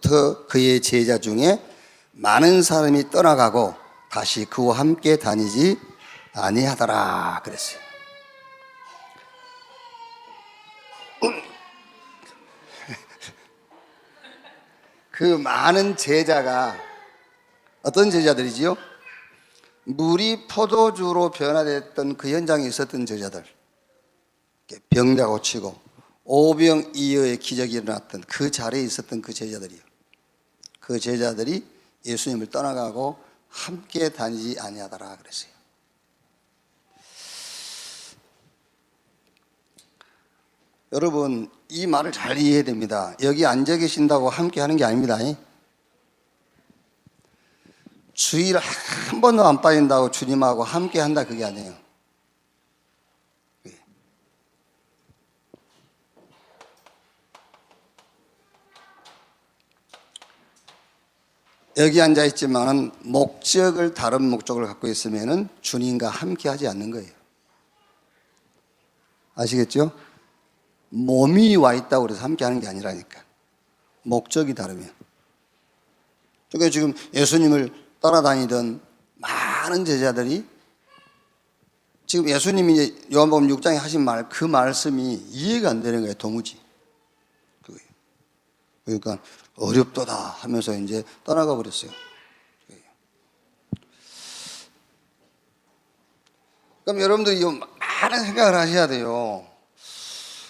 후부터 그의 제자 중에 많은 사람이 떠나가고 다시 그와 함께 다니지 아니하더라 그랬어요. 그 많은 제자가 어떤 제자들이지요? 물이 포도주로 변화됐던 그 현장에 있었던 제자들, 병자 고치고 오병이어의 기적이 일어났던 그 자리에 있었던 그 제자들이요. 그 제자들이 예수님을 떠나가고 함께 다니지 아니하더라 그랬어요. 여러분, 이 말을 잘 이해해야 됩니다. 여기 앉아 계신다고 함께 하는 게 아닙니다. 주일 한 번도 안 빠진다고 주님하고 함께 한다 그게 아니에요. 여기 앉아 있지만은 다른 목적을 갖고 있으면은 주님과 함께 하지 않는 거예요. 아시겠죠? 몸이 와 있다고 그래서 함께 하는 게 아니라니까. 목적이 다르면. 그러니까 지금 예수님을 따라다니던 많은 제자들이 지금 예수님이 이제 요한복음 6장에 하신 그 말씀이 이해가 안 되는 거예요, 도무지. 그러니까 어렵도다 하면서 이제 떠나가 버렸어요. 그럼 여러분들이 많은 생각을 하셔야 돼요.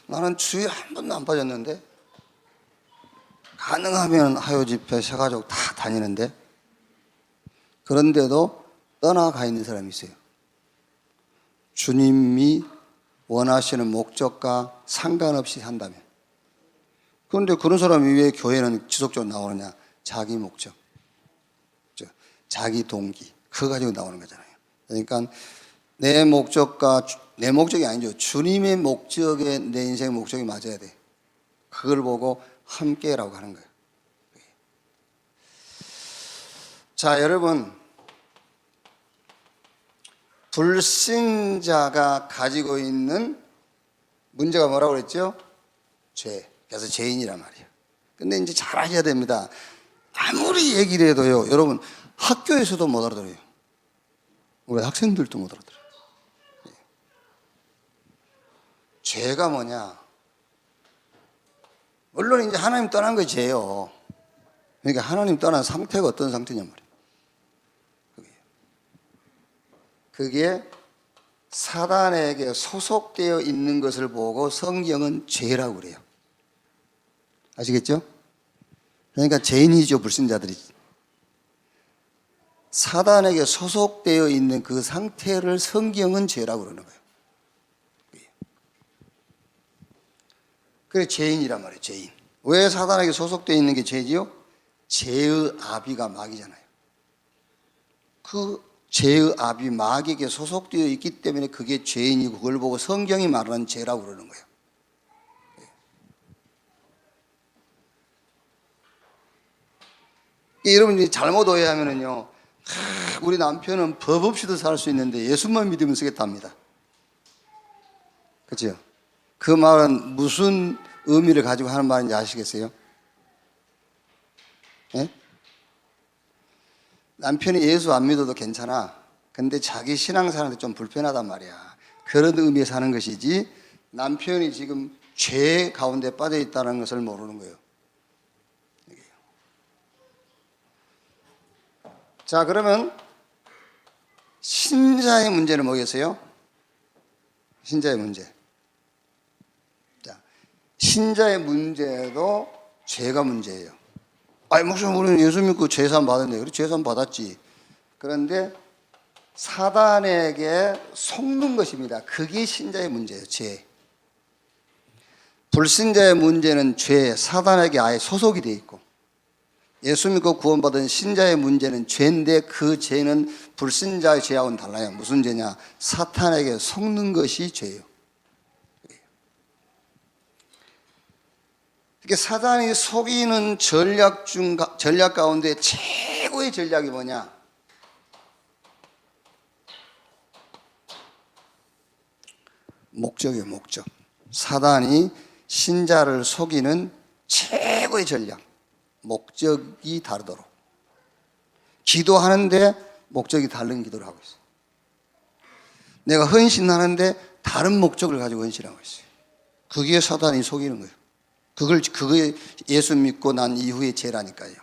나는 주일 한 번도 안 빠졌는데, 가능하면 하요 집회, 새가족 다 다니는데, 그런데도 떠나가 있는 사람이 있어요. 주님이 원하시는 목적과 상관없이 한다면. 그런데 그런 사람이 왜 교회는 지속적으로 나오느냐? 자기 목적, 자기 동기, 그거 가지고 나오는 거잖아요. 그러니까 내 목적이 아니죠. 주님의 목적에 내 인생의 목적이 맞아야 돼. 그걸 보고 함께라고 하는 거예요. 자, 여러분, 불신자가 가지고 있는 문제가 뭐라고 그랬죠? 죄. 그래서 죄인이란 말이에요. 근데 이제 잘 아셔야 됩니다. 아무리 얘기를 해도요, 여러분, 학교에서도 못 알아들어요. 우리 학생들도 못 알아들어요. 죄가 뭐냐? 물론 이제 하나님 떠난 게 죄예요. 그러니까 하나님 떠난 상태가 어떤 상태냐 말이에요. 그게 사단에게 소속되어 있는 것을 보고 성경은 죄라고 그래요. 아시겠죠? 그러니까 죄인이죠, 불신자들이. 사단에게 소속되어 있는 그 상태를 성경은 죄라고 그러는 거예요. 그래, 죄인이란 말이에요, 죄인. 왜 사단에게 소속되어 있는 게 죄지요? 죄의 아비가 마귀잖아요. 그 죄의 아비 마귀에게 소속되어 있기 때문에 그게 죄인이고, 그걸 보고 성경이 말하는 죄라고 그러는 거예요. 여러분이 잘못 오해하면은요, 우리 남편은 법 없이도 살 수 있는데 예수만 믿으면 쓰겠답니다. 그렇죠? 그 말은 무슨 의미를 가지고 하는 말인지 아시겠어요? 예? 남편이 예수 안 믿어도 괜찮아. 근데 자기 신앙생활한테 좀 불편하단 말이야. 그런 의미에서 하는 것이지, 남편이 지금 죄 가운데 빠져 있다는 것을 모르는 거예요. 자, 그러면 신자의 문제는 뭐겠어요? 신자의 문제. 자, 신자의 문제도 죄가 문제예요. 아니, 목사님, 우리는 예수 믿고 죄사함 받았네. 그래, 죄사함 받았지. 그런데 사단에게 속는 것입니다. 그게 신자의 문제예요, 죄. 불신자의 문제는 죄, 사단에게 아예 소속이 되어 있고, 예수 믿고 구원받은 신자의 문제는 죄인데, 그 죄는 불신자의 죄하고는 달라요. 무슨 죄냐? 사탄에게 속는 것이 죄예요. 이렇게 사단이 속이는 전략 가운데 최고의 전략이 뭐냐? 목적이에요, 목적. 사단이 신자를 속이는 최고의 전략. 목적이 다르도록. 기도하는데 목적이 다른 기도를 하고 있어요. 내가 헌신하는데 다른 목적을 가지고 헌신하고 있어요. 그게 사단이 속이는 거예요. 그게 예수 믿고 난 이후의 죄라니까요.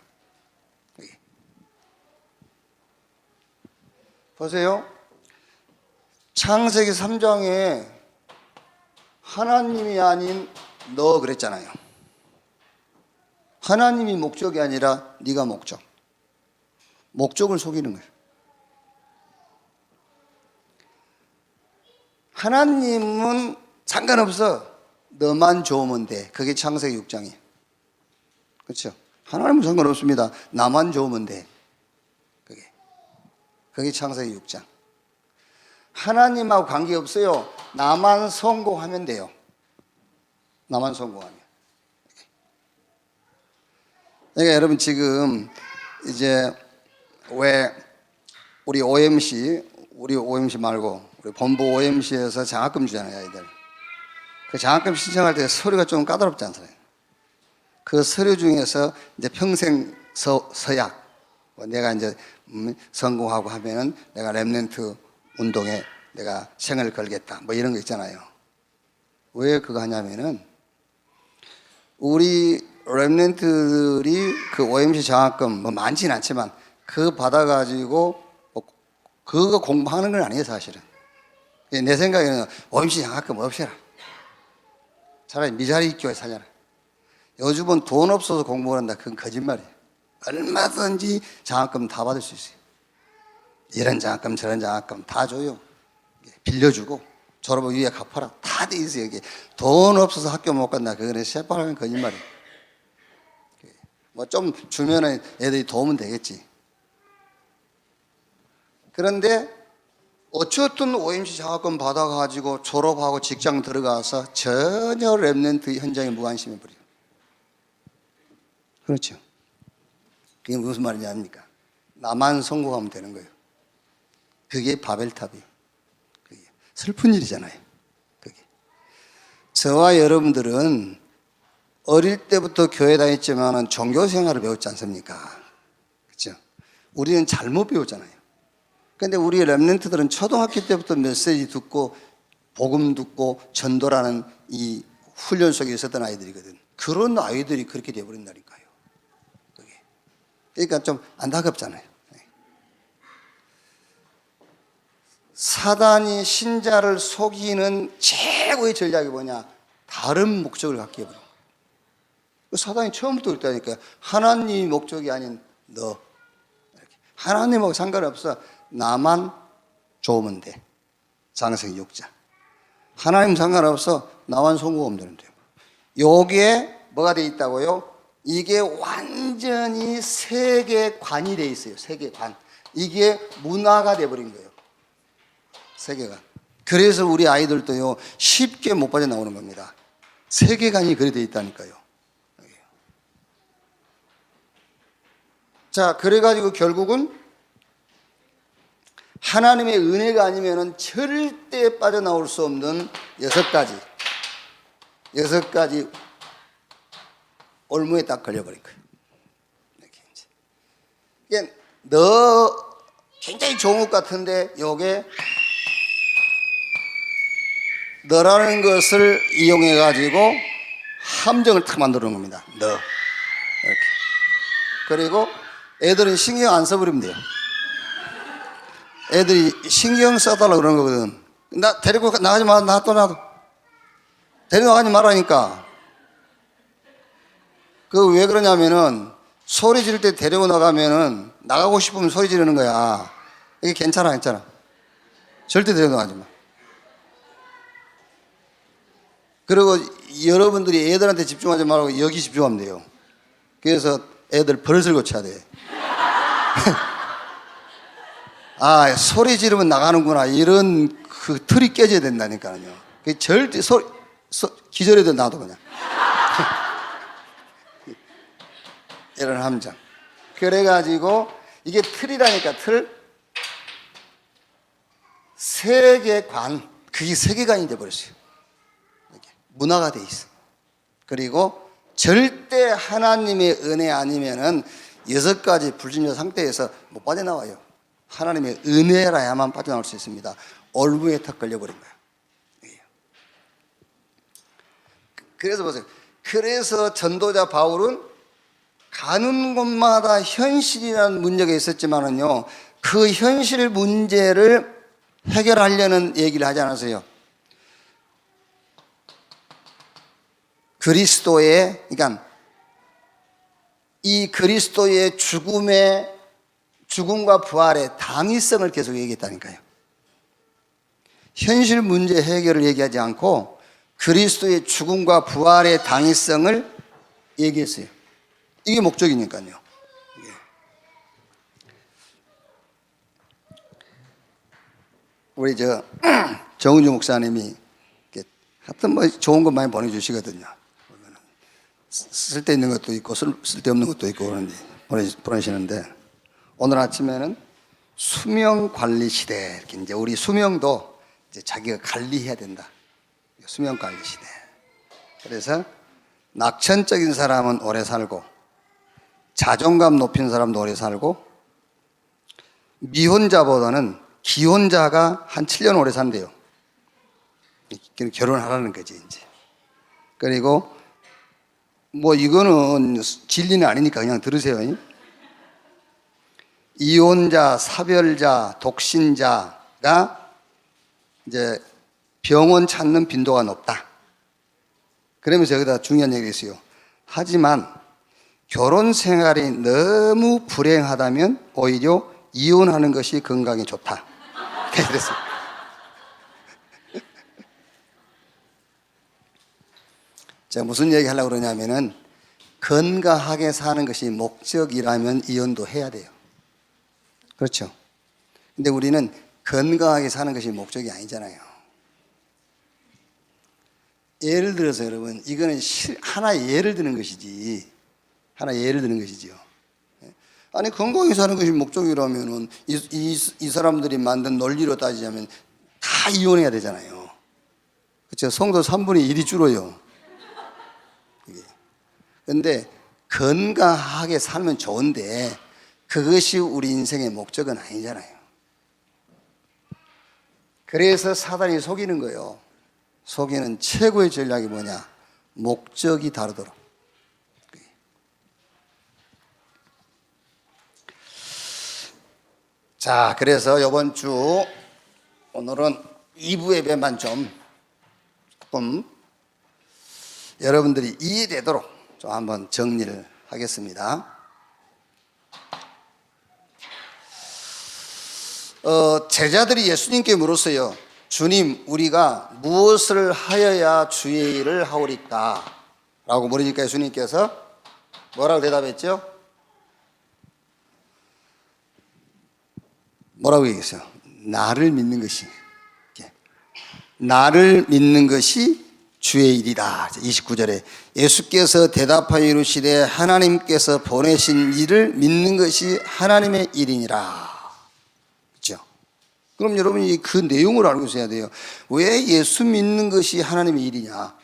보세요. 창세기 3장에 하나님이 아닌 너 그랬잖아요. 하나님이 목적이 아니라 네가 목적. 목적을 속이는 거예요. 하나님은 상관없어. 너만 좋으면 돼. 그게 창세기 6장이에요. 그렇죠? 하나님은 상관없습니다. 나만 좋으면 돼. 그게 창세기 6장. 하나님하고 관계없어요. 나만 성공하면 돼요. 나만 성공하면. 그러니까 여러분 지금 이제 왜 우리 OMC 말고 우리 본부 OMC에서 장학금 주잖아요, 아이들. 그 장학금 신청할 때 서류가 좀 까다롭지 않습니까? 그 서류 중에서 이제 평생 서약, 내가 이제 성공하고 하면은 내가 렘넌트 운동에 내가 생을 걸겠다, 뭐 이런 거 있잖아요. 왜 그거 하냐면은 우리 렘넌트들이 그 OMC 장학금 뭐 많지는 않지만 그거 받아가지고 그거 공부하는 건 아니에요, 사실은. 내 생각에는 OMC 장학금 없애라. 차라리 미자리 교회 살려라. 요즘은 돈 없어서 공부를 한다. 그건 거짓말이에요. 얼마든지 장학금 다 받을 수 있어요. 이런 장학금 저런 장학금 다 줘요. 빌려주고 졸업 위에 갚아라. 다 돼 있어요. 여기 돈 없어서 학교 못 간다. 그거는 새빨간 거짓말이에요. 뭐 좀 주면은 애들이 도움은 되겠지. 그런데 어쨌든 OMC 장학금 받아가지고 졸업하고 직장 들어가서 전혀 랩런트 현장에 무관심해 버려요. 그렇죠. 그게 무슨 말인지 압니까? 나만 성공하면 되는 거예요. 그게 바벨탑이에요. 그게 슬픈 일이잖아요. 그게. 저와 여러분들은 어릴 때부터 교회 다녔지만 종교 생활을 배웠지 않습니까? 그렇죠? 우리는 잘못 배웠잖아요. 그런데 우리 랩런트들은 초등학교 때부터 메시지 듣고 복음 듣고 전도라는 이 훈련 속에 있었던 아이들이거든. 그런 아이들이 그렇게 돼버린다니까요. 그게. 그러니까 좀 안타깝잖아요. 사단이 신자를 속이는 최고의 전략이 뭐냐? 다른 목적을 갖게 해버려. 사단이 처음부터 그랬다니까요. 하나님이 목적이 아닌 너. 하나님하고 상관없어. 나만 좋으면 돼. 창세기 6장. 하나님 상관없어. 나만 성공하면 되는데. 요게 뭐가 돼 있다고요? 이게 완전히 세계관이 돼 있어요. 세계관. 이게 문화가 돼 버린 거예요. 세계관. 그래서 우리 아이들도요 쉽게 못 빠져나오는 겁니다. 세계관이 그래 돼 있다니까요. 자, 그래가지고 결국은 하나님의 은혜가 아니면은 절대 빠져나올 수 없는 여섯 가지 올무에 딱 걸려버린 거예요. 이게 너 굉장히 좋은 것 같은데 요게 너라는 것을 이용해 가지고 함정을 탁 만들어 놓은 겁니다. 너 이렇게. 그리고 애들은 신경 안 써버리면 돼요. 애들이 신경 써달라고 그러는 거거든. 나 데리고 나가지 마. 나도 데려나가지 말라니까. 그 왜 그러냐면은 소리 지를 때 데리고 나가면은 나가고 싶으면 소리 지르는 거야. 이게 괜찮아. 절대 데려나가지 마. 그리고 여러분들이 애들한테 집중하지 말고 여기 집중하면 돼요. 그래서 애들 버릇을 고쳐야 돼. 아, 소리 지르면 나가는구나. 이런 그 틀이 깨져야 된다니까요. 절대 기절해도 놔둬 그냥. 이런 함정. 그래가지고 이게 틀이라니까 틀. 세계관. 그게 세계관이 돼버렸어요. 문화가 돼 있어. 그리고 절대 하나님의 은혜 아니면은 6가지 불순종 상태에서 못 빠져나와요. 하나님의 은혜라야만 빠져나올 수 있습니다. 올무에 탁 걸려버린 거예요. 그래서 보세요. 그래서 전도자 바울은 가는 곳마다 현실이라는 문제가 있었지만은요, 그 현실 문제를 해결하려는 얘기를 하지 않았어요. 그리스도의, 그러니까 이 그리스도의 죽음과 부활의 당위성을 계속 얘기했다니까요. 현실 문제 해결을 얘기하지 않고 그리스도의 죽음과 부활의 당위성을 얘기했어요. 이게 목적이니까요. 우리 정은주 목사님이 하여튼 뭐 좋은 것 많이 보내주시거든요. 쓸데있는 것도 있고 쓸데없는 것도 있고 그런데 보내시는데, 오늘 아침에는 수명 관리 시대, 이렇게 이제 우리 수명도 이제 자기가 관리해야 된다. 수명 관리 시대. 그래서 낙천적인 사람은 오래 살고, 자존감 높인 사람도 오래 살고, 미혼자보다는 기혼자가 한 7년 오래 산대요. 결혼하라는 거지, 이제. 그리고 뭐 이거는 진리는 아니니까 그냥 들으세요. 이혼자, 사별자, 독신자가 이제 병원 찾는 빈도가 높다. 그러면서 여기다 중요한 얘기가 있어요. 하지만 결혼 생활이 너무 불행하다면 오히려 이혼하는 것이 건강에 좋다. 그랬어요. 제가 무슨 얘기 하려고 그러냐면은, 건강하게 사는 것이 목적이라면 이혼도 해야 돼요. 그렇죠? 근데 우리는 건강하게 사는 것이 목적이 아니잖아요. 예를 들어서 여러분, 이거는 하나의 예를 드는 것이지. 하나의 예를 드는 것이지요. 아니, 건강하게 사는 것이 목적이라면은 이 사람들이 만든 논리로 따지자면 다 이혼해야 되잖아요. 그렇죠? 성도 3분의 1이 줄어요. 그런데 건강하게 살면 좋은데 그것이 우리 인생의 목적은 아니잖아요. 그래서 사단이 속이는 거예요. 속이는 최고의 전략이 뭐냐? 목적이 다르도록. 자, 그래서 이번 주 오늘은 2부 예배만 조금 여러분들이 이해되도록 좀 한번 정리를 하겠습니다. 제자들이 예수님께 물었어요. 주님, 우리가 무엇을 하여야 주의 일을 하오리까? 라고 물으니까 예수님께서 뭐라고 대답했죠? 뭐라고 얘기했어요? 나를 믿는 것이, 나를 믿는 것이 주의 일이다. 29절에 예수께서 대답하여 이르시되 하나님께서 보내신 일을 믿는 것이 하나님의 일이니라. 그렇죠? 그럼 여러분이 그 내용을 알고 있어야 돼요. 왜 예수 믿는 것이 하나님의 일이냐?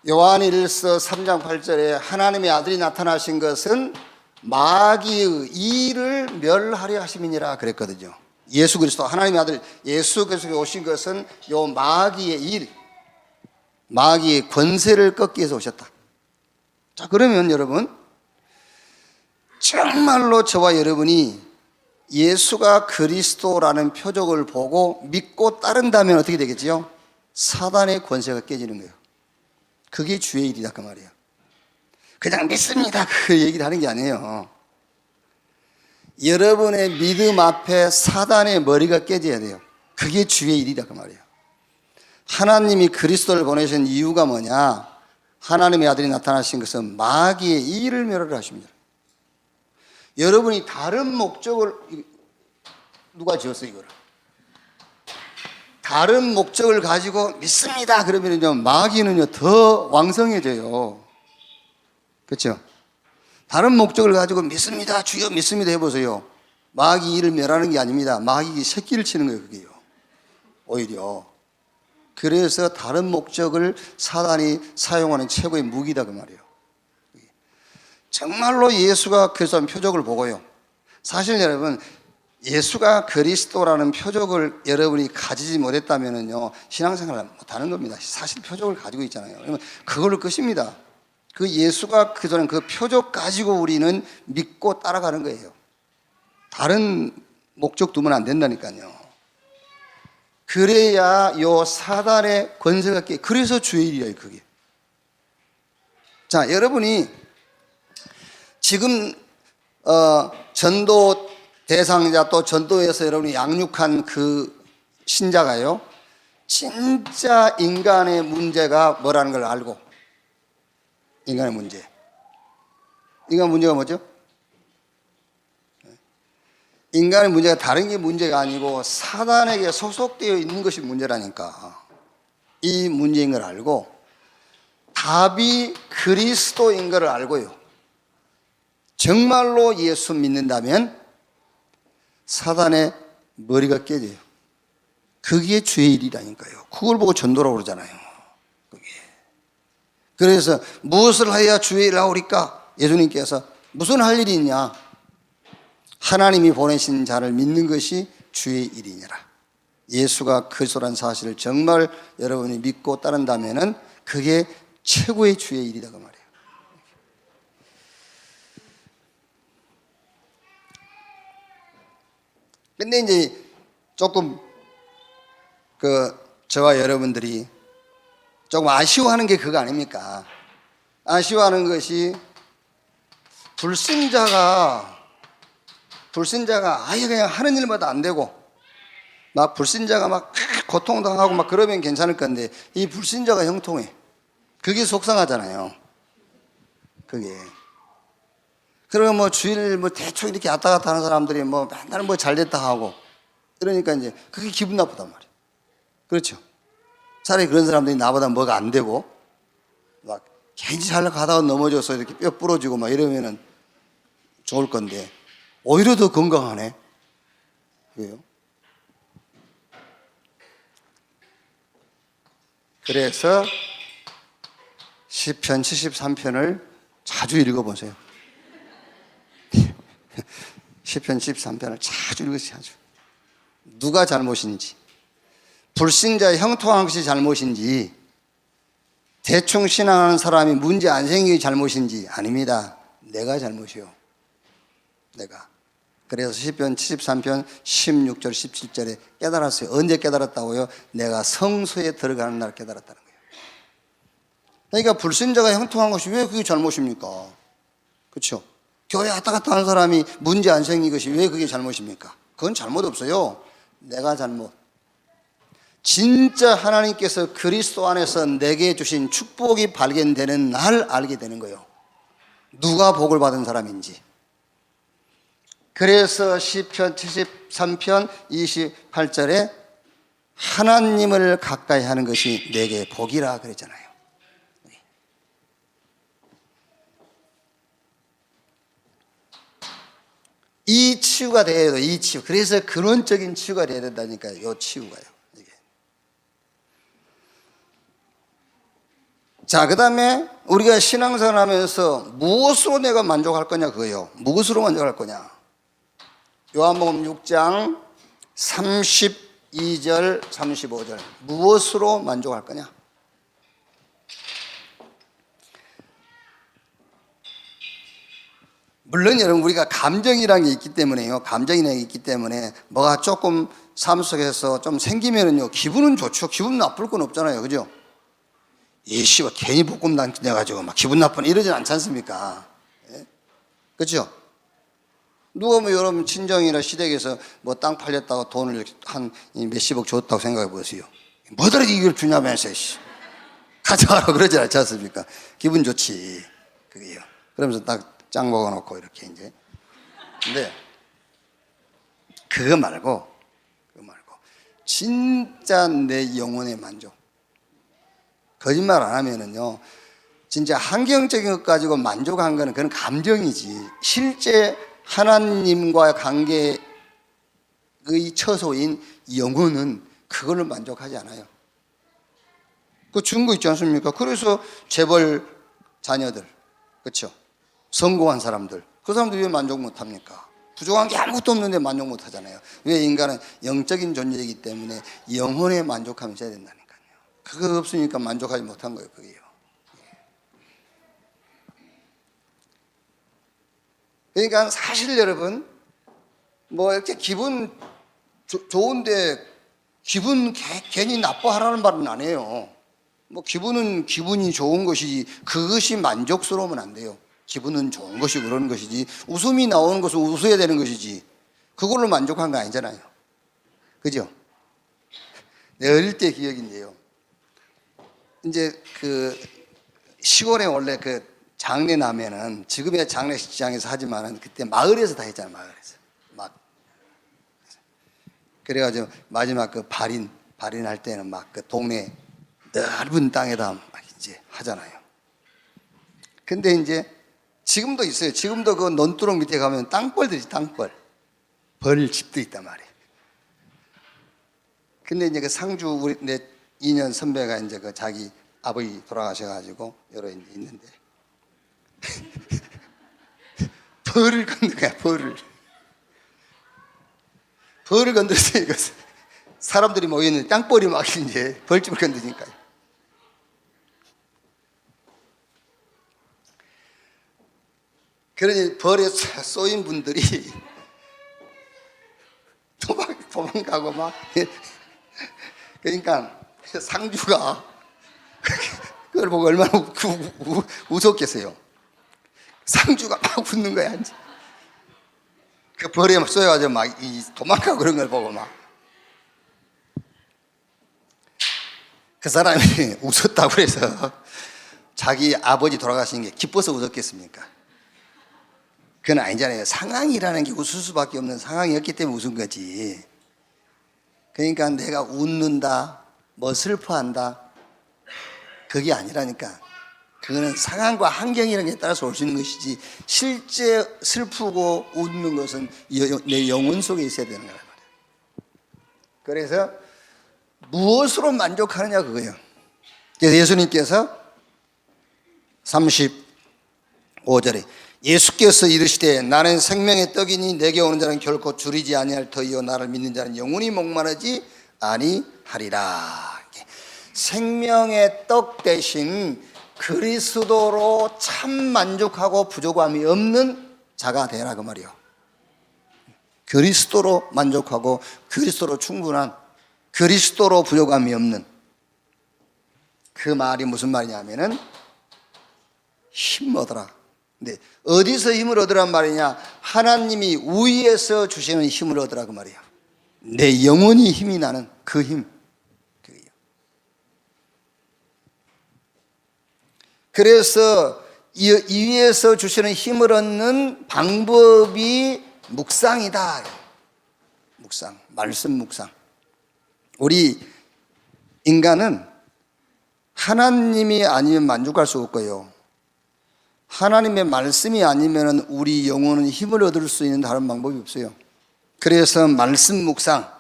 요한일서 3장 8절에 하나님의 아들이 나타나신 것은 마귀의 일을 멸하려 하심이니라 그랬거든요. 예수 그리스도, 하나님의 아들 예수 그리스도가 오신 것은 요 마귀의 일, 마귀의 권세를 꺾기 위해서 오셨다. 자, 그러면 여러분, 정말로 저와 여러분이 예수가 그리스도라는 표적을 보고 믿고 따른다면 어떻게 되겠지요? 사단의 권세가 깨지는 거예요. 그게 주의 일이다 그 말이에요. 그냥 믿습니다 그 얘기를 하는 게 아니에요. 여러분의 믿음 앞에 사단의 머리가 깨져야 돼요. 그게 주의 일이다 그 말이에요. 하나님이 그리스도를 보내신 이유가 뭐냐? 하나님의 아들이 나타나신 것은 마귀의 일을 멸하려 하십니다. 여러분이 다른 목적을, 누가 지었어요 이거를? 다른 목적을 가지고 믿습니다 그러면요 마귀는요 더 왕성해져요. 그렇죠? 다른 목적을 가지고 믿습니다 주여 믿습니다 해보세요. 마귀 일을 멸하는 게 아닙니다. 마귀 새끼를 치는 거예요. 그게요 오히려. 그래서 다른 목적을 사단이 사용하는 최고의 무기다 그 말이에요. 정말로 예수가 그리스도라는 표적을 보고요. 사실 여러분, 예수가 그리스도라는 표적을 여러분이 가지지 못했다면요, 신앙생활을 못하는 겁니다. 사실 표적을 가지고 있잖아요. 그러면 그걸로 끝입니다. 그 예수가 그전에 그 표적 가지고 우리는 믿고 따라가는 거예요. 다른 목적 두면 안 된다니까요. 그래야 요 사단의 권세가 깨. 그래서 주의 일이에요, 그게. 자, 여러분이 지금 전도 대상자 또 전도에서 여러분이 양육한 그 신자가요, 진짜 인간의 문제가 뭐라는 걸 알고, 인간의 문제. 인간 문제가 뭐죠? 인간의 문제가 다른 게 문제가 아니고 사단에게 소속되어 있는 것이 문제라니까. 이 문제인 걸 알고 답이 그리스도인 걸 알고요, 정말로 예수 믿는다면 사단의 머리가 깨져요. 그게 주의 일이라니까요. 그걸 보고 전도라고 그러잖아요. 그게. 그래서 무엇을 해야 주의 일을 하오리까? 예수님께서 무슨 할 일이 있냐? 하나님이 보내신 자를 믿는 것이 주의 일이니라. 예수가 그리스도라는 사실을 정말 여러분이 믿고 따른다면은 그게 최고의 주의 일이다 그 말이에요. 근데 이제 조금 저와 여러분들이 조금 아쉬워하는 게 그거 아닙니까? 아쉬워하는 것이 불신자가 아예 그냥 하는 일마다 안 되고 막 불신자가 막 고통당하고 막 그러면 괜찮을 건데 이 불신자가 형통해. 그게 속상하잖아요. 그게. 그러면 뭐 주일 뭐 대충 이렇게 왔다 갔다 하는 사람들이 뭐 맨날 뭐 잘됐다 하고 이러니까 이제 그게 기분 나쁘단 말이에요. 그렇죠? 차라리 그런 사람들이 나보다 뭐가 안 되고 막 괜히 잘 가다가 넘어져서 이렇게 뼈 부러지고 막 이러면은 좋을 건데 오히려 더 건강하네. 왜요? 그래서 시편 73편을 자주 읽어보세요. 시편 73편을 자주 읽으세요. 자주. 누가 잘못인지, 불신자의 형통한 것이 잘못인지, 대충 신앙하는 사람이 문제 안 생기기 잘못인지 아닙니다. 내가 잘못이요. 내가. 그래서 시편 73편 16절 17절에 깨달았어요. 언제 깨달았다고요? 내가 성소에 들어가는 날 깨달았다는 거예요. 그러니까 불신자가 형통한 것이 왜 그게 잘못입니까? 그렇죠? 교회 왔다 갔다 하는 사람이 문제 안 생긴 것이 왜 그게 잘못입니까? 그건 잘못 없어요. 내가 잘못. 진짜 하나님께서 그리스도 안에서 내게 주신 축복이 발견되는 날 알게 되는 거예요. 누가 복을 받은 사람인지. 그래서 시편 73편 28절에 하나님을 가까이 하는 것이 내게 복이라 그랬잖아요. 이 치유가 돼야 돼요. 이 치유. 그래서 근원적인 치유가 돼야 된다니까요. 이 치유가요. 이게. 자, 그 다음에 우리가 신앙생활 하면서 무엇으로 내가 만족할 거냐 그거예요. 무엇으로 만족할 거냐. 요한복음 6장 32절 35절 무엇으로 만족할 거냐. 물론 여러분 우리가 감정이라는 게 있기 때문에요. 감정이라는 게 있기 때문에 뭐가 조금 삶 속에서 좀 생기면은요 기분은 좋죠. 기분 나쁠 건 없잖아요. 그죠? 예씨가 괜히 볶음 내가지고 막 기분 나쁘네 이러진 않지 않습니까? 예? 그죠? 누가 뭐 여러분 친정이나 시댁에서 뭐 땅 팔렸다고 돈을 한 몇십억 줬다고 생각해 보세요. 뭐더러 이걸 주냐면서 가져가라고 그러지 않지 않습니까? 기분 좋지. 그게요. 그러면서 딱 짱 먹어놓고 이렇게 이제. 근데 그거 말고 진짜 내 영혼의 만족. 거짓말 안 하면은요 진짜 환경적인 것 가지고 만족한 거는 그건 감정이지 실제 하나님과의 관계의 처소인 영혼은 그걸로 만족하지 않아요. 그 증거 있지 않습니까? 그래서 재벌 자녀들, 그렇죠? 성공한 사람들, 그 사람들이 왜 만족 못합니까? 부족한 게 아무것도 없는데 만족 못하잖아요. 왜? 인간은 영적인 존재이기 때문에 영혼에 만족하면 있어야 된다니까요. 그거 없으니까 만족하지 못한 거예요. 그게요. 그러니까 사실 여러분, 뭐 이렇게 기분 좋은데 기분 괜히 나빠하라는 말은 안 해요. 뭐 기분은 기분이 좋은 것이지 그것이 만족스러우면 안 돼요. 기분은 좋은 것이 그런 것이지, 웃음이 나오는 것은 웃어야 되는 것이지 그걸로 만족한 거 아니잖아요. 그죠? 내 어릴 때 기억인데요. 이제 그 시골에 원래 그 장례 나면은 지금의 장례식장에서 하지만은 그때 마을에서 다 했잖아요. 마을에서 막 그래가지고 마지막 그 발인할 때는 막 그 동네 넓은 땅에다 막 이제 하잖아요. 근데 이제 지금도 있어요. 지금도 그 논두렁 밑에 가면 땅벌들이 땅벌 벌집도 있단 말이에요. 근데 이제 그 상주 우리 내 2년 선배가 이제 그 자기 아버지 돌아가셔가지고 여러 이제 있는데 벌을 건든 거야. 벌을 건드렸어요. 이거 사람들이 모이는 땅벌이 막 이제 벌집을 건드니까요. 그러니 벌에 쏘인 분들이 도망가고 막 그러니까 상주가 그걸 보고 얼마나 웃었겠어요. 상주가 막 웃는 거야. 이제. 그 벌에 쏘여가지고 막 도망가고 그런 걸 보고 막 그 사람이 웃었다고 그래서 자기 아버지 돌아가신 게 기뻐서 웃었겠습니까? 그건 아니잖아요. 상황이라는 게 웃을 수밖에 없는 상황이었기 때문에 웃은 거지. 그러니까 내가 웃는다, 뭐 슬퍼한다, 그게 아니라니까. 그거는 상황과 환경이라는 게 따라서 올 수 있는 것이지, 실제 슬프고 웃는 것은 내 영혼 속에 있어야 되는 거란 말이에요. 그래서 무엇으로 만족하느냐 그거예요. 그래서 예수님께서 35절에 예수께서 이르시되 나는 생명의 떡이니 내게 오는 자는 결코 줄이지 아니할 터이요 나를 믿는 자는 영원히 목마르지 아니하리라. 생명의 떡 대신 그리스도로 참 만족하고 부족함이 없는 자가 되라 그 말이요. 그리스도로 만족하고 그리스도로 충분한, 그리스도로 부족함이 없는, 그 말이 무슨 말이냐면은 힘 얻어라. 근데 어디서 힘을 얻으란 말이냐? 하나님이 위에서 주시는 힘을 얻으라 그 말이에요. 내 영혼이 힘이 나는 그 힘. 그래서 이 위에서 주시는 힘을 얻는 방법이 묵상이다. 묵상, 말씀 묵상. 우리 인간은 하나님이 아니면 만족할 수 없고요, 하나님의 말씀이 아니면 우리 영혼은 힘을 얻을 수 있는 다른 방법이 없어요. 그래서 말씀 묵상.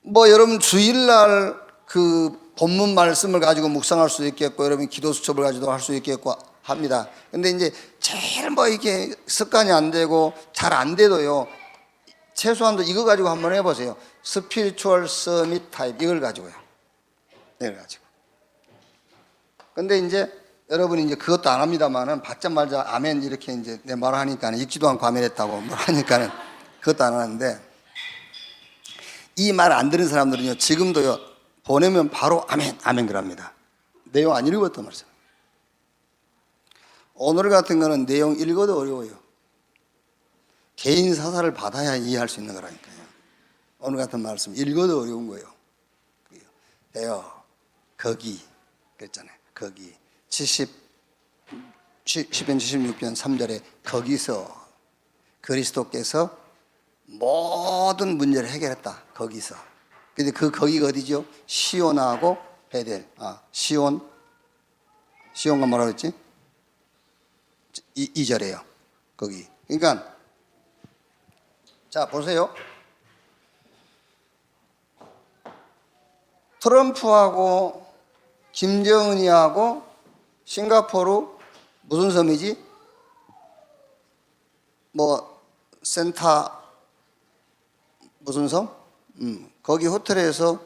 뭐 여러분 주일날 그 본문 말씀을 가지고 묵상할 수 있겠고, 여러분 기도 수첩을 가지고 할 수 있겠고 합니다. 근데 이제 제일 뭐 이게 습관이 안 되고 잘 안 돼도요, 최소한도 이거 가지고 한번 해보세요. 스피리추얼 서밋 타입, 이걸 가지고요. 이걸 가지고. 근데 이제 여러분이 이제 그것도 안 합니다만은 받자 말자 아멘 이렇게 이제 내 말 하니까는 읽지도 않고 아멘 했다고 뭘 하니까는 그것도 안 하는데, 이 말 안 들은 사람들은요 지금도요 보내면 바로 아멘 아멘 그럽니다. 내용 안 읽었단 말이죠. 오늘 같은 거는 내용 읽어도 어려워요. 개인 사사를 받아야 이해할 수 있는 거라니까요. 오늘 같은 말씀 읽어도 어려운 거예요. 내요 거기 그랬잖아요. 거기 10편 76편 3절에 거기서 그리스도께서 모든 문제를 해결했다. 거기서. 근데 그 거기가 어디죠? 시온하고 베델. 시온가 뭐라 그랬지? 2절에요. 거기. 그러니까 자 보세요. 트럼프하고 김정은이하고 싱가포르 무슨 섬이지? 뭐 센타 무슨 섬? 거기 호텔에서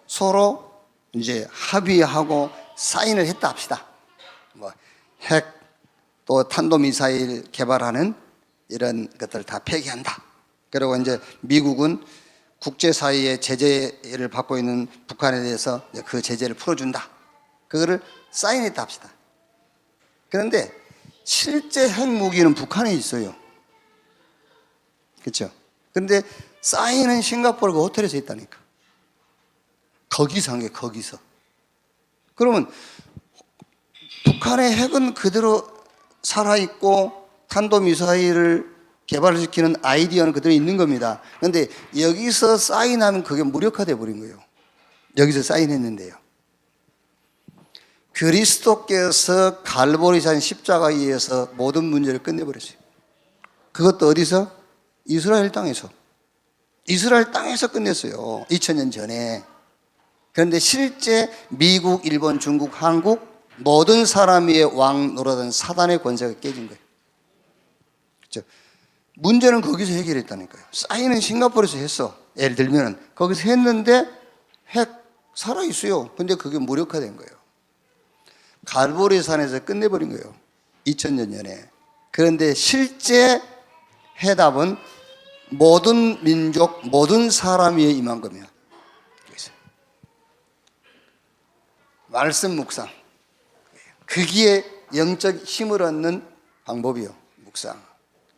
서로 이제 합의하고 사인을 했다 합시다. 뭐 핵 또 탄도미사일 개발하는 이런 것들을 다 폐기한다. 그리고 이제 미국은 국제사회의 제재를 받고 있는 북한에 대해서 그 제재를 풀어준다. 그거를 사인했다 합시다. 그런데 실제 핵무기는 북한에 있어요. 그렇죠? 그런데 사인은 싱가포르 그 호텔에서 했다니까. 거기서 한 게 거기서. 그러면 북한의 핵은 그대로 살아있고 탄도미사일을 개발시키는 아이디어는 그대로 있는 겁니다. 그런데 여기서 사인하면 그게 무력화돼 버린 거예요. 여기서 사인했는데요. 그리스도께서 갈보리산 십자가에 의해서 모든 문제를 끝내버렸어요. 그것도 어디서? 이스라엘 땅에서. 이스라엘 땅에서 끝냈어요. 2000년 전에. 그런데 실제 미국, 일본, 중국, 한국 모든 사람 위에 왕 노릇하던 사단의 권세가 깨진 거예요. 그렇죠? 문제는 거기서 해결했다니까요. 사인은 싱가포르에서 했어. 예를 들면 거기서 했는데 핵 살아있어요. 근데 그게 무력화된 거예요. 갈보리산에서 끝내버린 거예요. 2000년 전에. 그런데 실제 해답은 모든 민족, 모든 사람 위에 임한 겁니다. 말씀 묵상. 그기에 영적 힘을 얻는 방법이요. 묵상.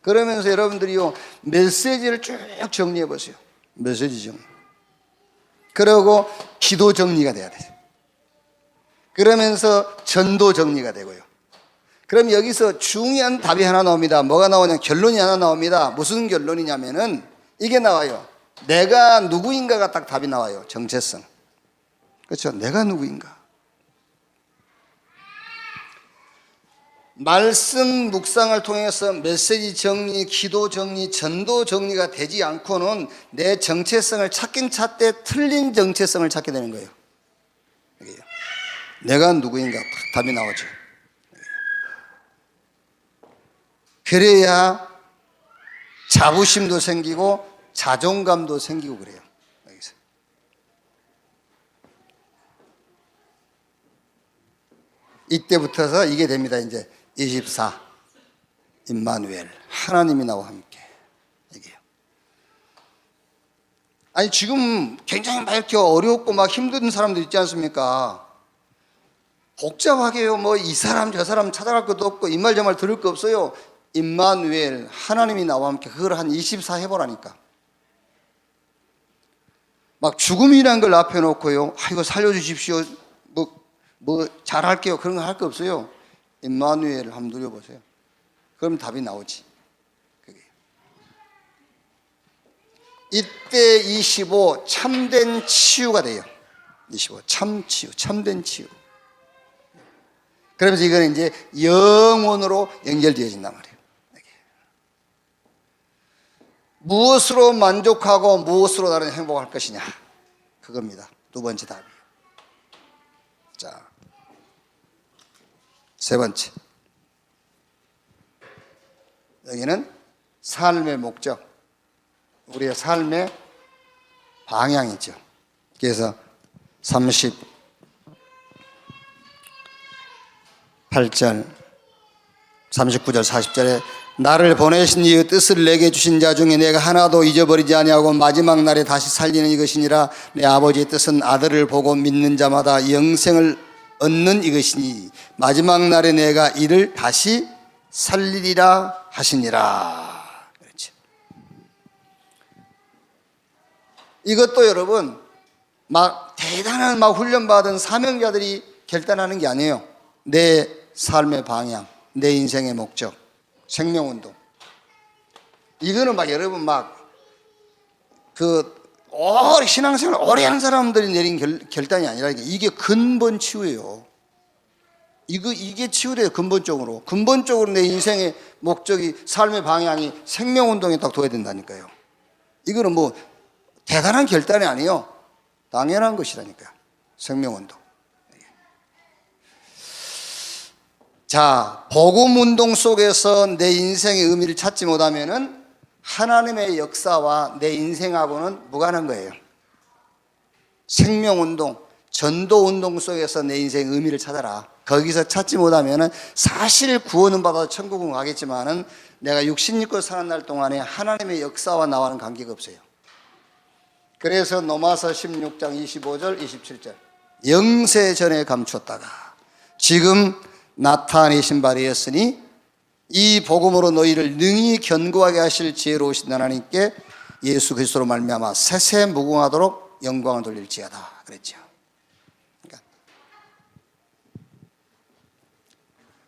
그러면서 여러분들이요, 메시지를 쭉 정리해 보세요. 메시지 정리. 그리고 기도 정리가 돼야 돼요. 그러면서 전도 정리가 되고요. 그럼 여기서 중요한 답이 하나 나옵니다. 뭐가 나오냐? 결론이 하나 나옵니다. 무슨 결론이냐면은 이게 나와요. 내가 누구인가가 딱 답이 나와요. 정체성. 그렇죠? 내가 누구인가? 말씀 묵상을 통해서 메시지 정리, 기도 정리, 전도 정리가 되지 않고는 내 정체성을 찾긴 찾되 틀린 정체성을 찾게 되는 거예요. 내가 누구인가 답이 나오죠. 그래야 자부심도 생기고 자존감도 생기고 그래요. 여기서. 이때부터서 이게 됩니다. 이제 24 임마누엘 하나님이 나와 함께. 이게요. 아니 지금 굉장히 막 이렇게 어렵고 막 힘든 사람들 있지 않습니까? 복잡하게요. 뭐 이 사람 저 사람 찾아갈 것도 없고 이 말 저 말 들을 거 없어요. 임마누엘 하나님이 나와 함께. 그걸 한 24 해보라니까. 막 죽음이란 걸 앞에 놓고요. 이거 살려주십시오. 뭐 잘할게요. 그런 거 할 거 없어요. 임마누엘을 한번 누려보세요. 그럼 답이 나오지. 그게. 이때 25 참된 치유가 돼요. 25 참치유, 참된 치유. 그러면서 이거는 이제 영혼으로 연결되어진단 말이에요. 무엇으로 만족하고 무엇으로 다른 행복할 것이냐, 그겁니다. 두 번째 답이에요. 자, 세 번째. 여기는 삶의 목적, 우리의 삶의 방향이죠. 그래서 38절, 39절, 40절에 나를 보내신 이의 뜻을 내게 주신 자 중에 내가 하나도 잊어버리지 아니하고 마지막 날에 다시 살리는 이것이니라. 내 아버지의 뜻은 아들을 보고 믿는 자마다 영생을 얻는 이것이니 마지막 날에 내가 이를 다시 살리리라 하시니라. 그렇죠. 이것도 여러분 막 대단한 막 훈련받은 사명자들이 결단하는 게 아니에요. 내 삶의 방향, 내 인생의 목적, 생명운동. 이거는 막 여러분 막 신앙생활 오래 한 사람들이 내린 결단이 아니라 이게 근본 치유예요. 이게 치유돼요. 근본적으로 내 인생의 목적이, 삶의 방향이 생명운동에 딱 둬야 된다니까요. 이거는 뭐 대단한 결단이 아니에요. 당연한 것이라니까요. 생명운동. 자, 복음운동 속에서 내 인생의 의미를 찾지 못하면은 하나님의 역사와 내 인생하고는 무관한 거예요. 생명운동, 전도운동 속에서 내 인생의 의미를 찾아라. 거기서 찾지 못하면은 사실 구원은 받아서 천국은 가겠지만은 내가 육신 입고 사는 날 동안에 하나님의 역사와 나와는 관계가 없어요. 그래서 로마서 16장 25절 27절 영세 전에 감추었다가 지금 나타내신 바 되었으니 이 복음으로 너희를 능히 견고하게 하실 지혜로우신 하나님께 예수 그리스도로 말미암아 세세 무궁하도록 영광을 돌릴지어다 그랬죠. 그러니까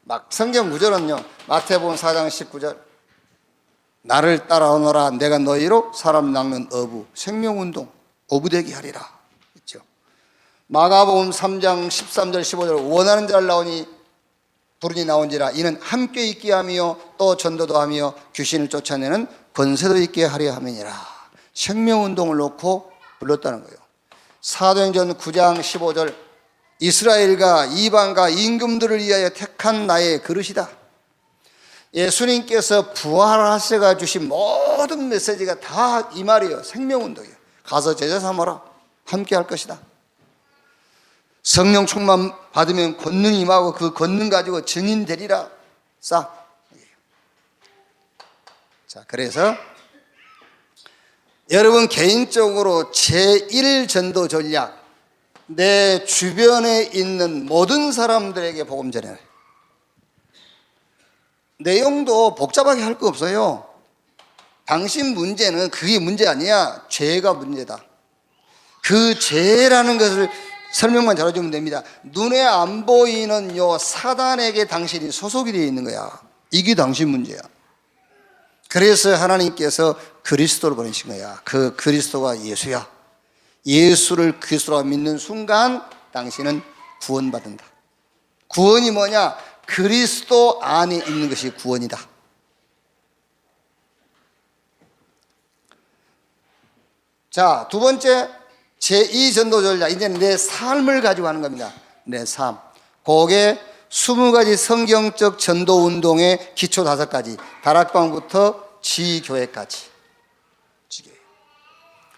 막 성경 구절은요, 마태복음 4장 19절 나를 따라오너라 내가 너희로 사람 낚는 어부 생명운동 어부되게 하리라 그렇죠. 마가복음 3장 13절 15절 원하는 자를 나오니 부르니 나온지라 이는 함께 있게 하며 또 전도도 하며 귀신을 쫓아내는 권세도 있게 하려 함이니라. 생명운동을 놓고 불렀다는 거예요. 사도행전 9장 15절 이스라엘과 이방과 임금들을 위하여 택한 나의 그릇이다. 예수님께서 부활하셔가 주신 모든 메시지가 다 이 말이에요. 생명운동이에요. 가서 제자 삼아라. 함께 할 것이다. 성령 충만 받으면 권능이 임하고 그 권능 가지고 증인 되리라. 싹. 자, 그래서 여러분 개인적으로 제1 전도 전략, 내 주변에 있는 모든 사람들에게 복음 전해. 내용도 복잡하게 할 거 없어요. 당신 문제는 그게 문제 아니야. 죄가 문제다. 그 죄라는 것을 설명만 잘해주면 됩니다. 눈에 안 보이는 요 사단에게 당신이 소속이 되어 있는 거야. 이게 당신 문제야. 그래서 하나님께서 그리스도를 보내신 거야. 그 그리스도가 예수야. 예수를 그리스도로 믿는 순간 당신은 구원받는다. 구원이 뭐냐? 그리스도 안에 있는 것이 구원이다. 자, 두 번째 제2전도 전략. 이제는 내 삶을 가지고 하는 겁니다. 내 삶. 그게 20가지 성경적 전도 운동의 기초 5가지. 다락방부터 지교회까지.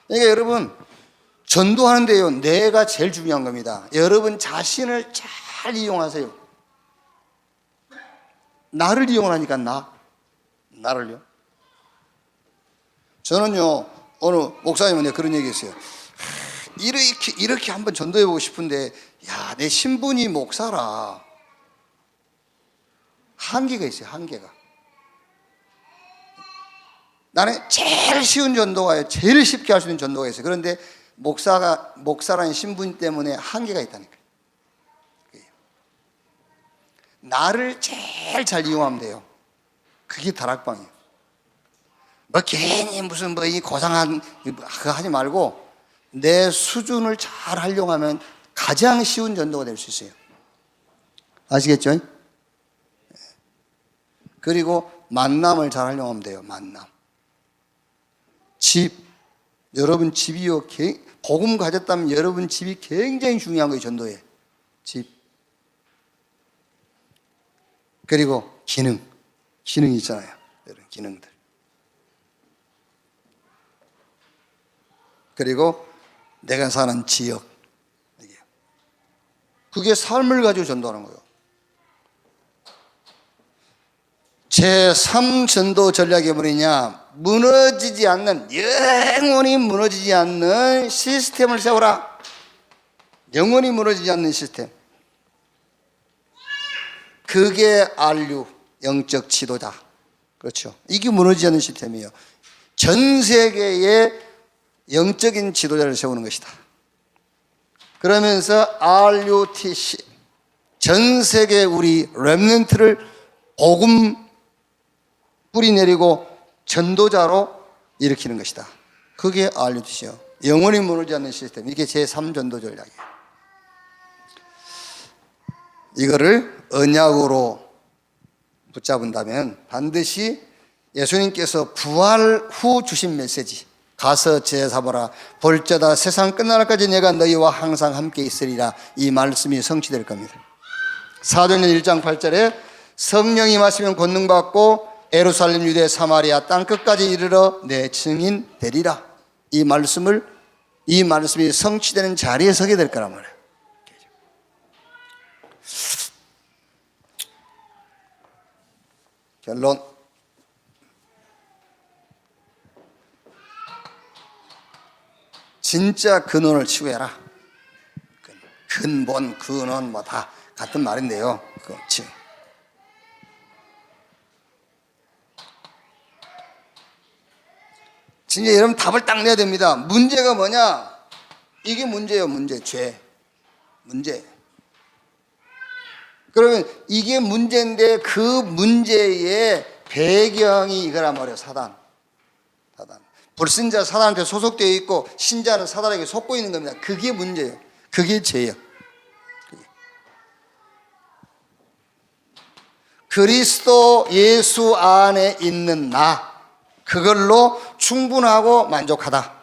그러니까 여러분 전도하는데요, 내가 제일 중요한 겁니다. 여러분 자신을 잘 이용하세요. 나를 이용하니까 나를요. 저는요, 어느 목사님한테 그런 얘기 했어요. 이렇게 한번 전도해보고 싶은데, 야, 내 신분이 목사라. 한계가 있어요, 한계가. 나는 제일 쉬운 전도가, 제일 쉽게 할 수 있는 전도가 있어요. 그런데 목사라는 신분 때문에 한계가 있다니까요. 나를 제일 잘 이용하면 돼요. 그게 다락방이에요. 뭐 괜히 무슨 뭐 이 고상한 그거 하지 말고 내 수준을 잘 활용하면 가장 쉬운 전도가 될 수 있어요. 아시겠죠? 그리고 만남을 잘 활용하면 돼요. 만남. 집. 여러분 집이요. 복음 가졌다면 여러분 집이 굉장히 중요한 거예요. 전도에. 집. 그리고 기능이 있잖아요. 여러분 기능들. 그리고 내가 사는 지역. 그게 삶을 가지고 전도하는 거예요. 제3 전도 전략이 뭐냐? 무너지지 않는, 영원히 무너지지 않는 시스템을 세워라. 영원히 무너지지 않는 시스템. 그게 RU, 영적 지도자. 그렇죠. 이게 무너지지 않는 시스템이에요. 전 세계에 영적인 지도자를 세우는 것이다. 그러면서 RUTC, 전 세계 우리 렘넌트를 복음 뿌리 내리고 전도자로 일으키는 것이다. 그게 RUTC요. 영원히 무너지지 않는 시스템. 이게 제3 전도 전략이에요. 이거를 언약으로 붙잡은다면 반드시 예수님께서 부활 후 주신 메시지, 가서 제사보라. 볼지어다 세상 끝날까지 내가 너희와 항상 함께 있으리라. 이 말씀이 성취될 겁니다. 사도행전 1장 8절에 성령이 마시면 권능받고 예루살렘, 유대, 사마리아 땅끝까지 이르러 내 증인 되리라. 이 말씀이 성취되는 자리에 서게 될 거란 말이에요. 결론. 진짜 근원을 치유해라. 근본, 근원 뭐 다 같은 말인데요. 그렇지. 진짜 여러분 답을 딱 내야 됩니다. 문제가 뭐냐? 이게 문제예요. 죄. 문제. 그러면 이게 문제인데 그 문제의 배경이 이거란 말이에요. 사단. 불신자 사단한테 소속되어 있고 신자는 사단에게 속고 있는 겁니다. 그게 문제예요. 그게 죄예요. 그리스도 예수 안에 있는 나, 그걸로 충분하고 만족하다.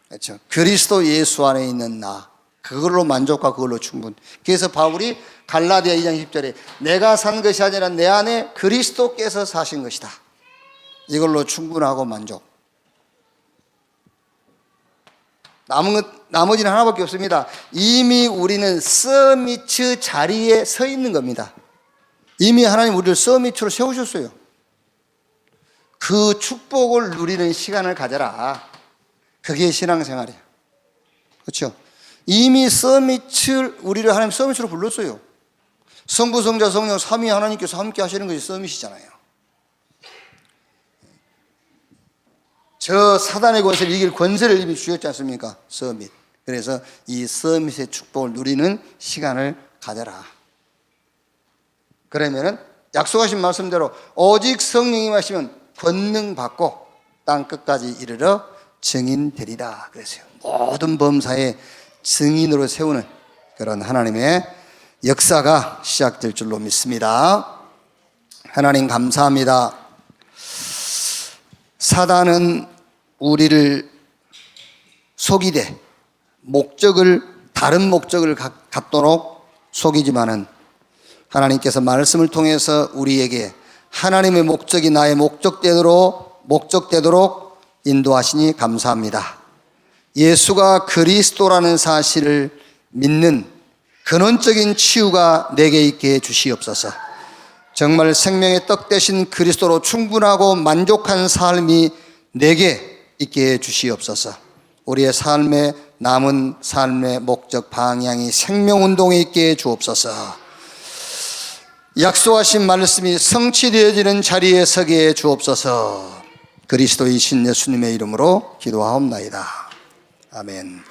그렇죠? 그리스도 예수 안에 있는 나, 그걸로 만족하고 그걸로 충분. 그래서 바울이 갈라디아 2장 10절에 내가 산 것이 아니라 내 안에 그리스도께서 사신 것이다. 이걸로 충분하고 만족. 나머지는 하나밖에 없습니다. 이미 우리는 서미트 자리에 서 있는 겁니다. 이미 하나님 우리를 서미트로 세우셨어요. 그 축복을 누리는 시간을 가져라. 그게 신앙생활이에요. 그렇죠? 이미 우리를 하나님 서밋으로 불렀어요. 성부, 성자, 성령 삼위 하나님께서 함께 하시는 것이 서밋이잖아요. 저 사단의 권세를 이길 권세를 이미 주셨지 않습니까? 서밋. 그래서 이 서밋의 축복을 누리는 시간을 가져라. 그러면은 약속하신 말씀대로 오직 성령이 마시면 권능 받고 땅 끝까지 이르러 증인 되리라 그랬어요. 모든 범사의 증인으로 세우는 그런 하나님의 역사가 시작될 줄로 믿습니다. 하나님 감사합니다. 사단은 우리를 속이되 다른 목적을 갖도록 속이지만은 하나님께서 말씀을 통해서 우리에게 하나님의 목적이 나의 목적되도록 인도하시니 감사합니다. 예수가 그리스도라는 사실을 믿는 근원적인 치유가 내게 있게 해 주시옵소서. 정말 생명의 떡 되신 그리스도로 충분하고 만족한 삶이 내게 있게 해 주시옵소서. 우리의 삶의 남은 삶의 목적 방향이 생명운동에 있게 해 주옵소서. 약속하신 말씀이 성취되어지는 자리에 서게 해 주옵소서. 그리스도이신 예수님의 이름으로 기도하옵나이다. 아멘.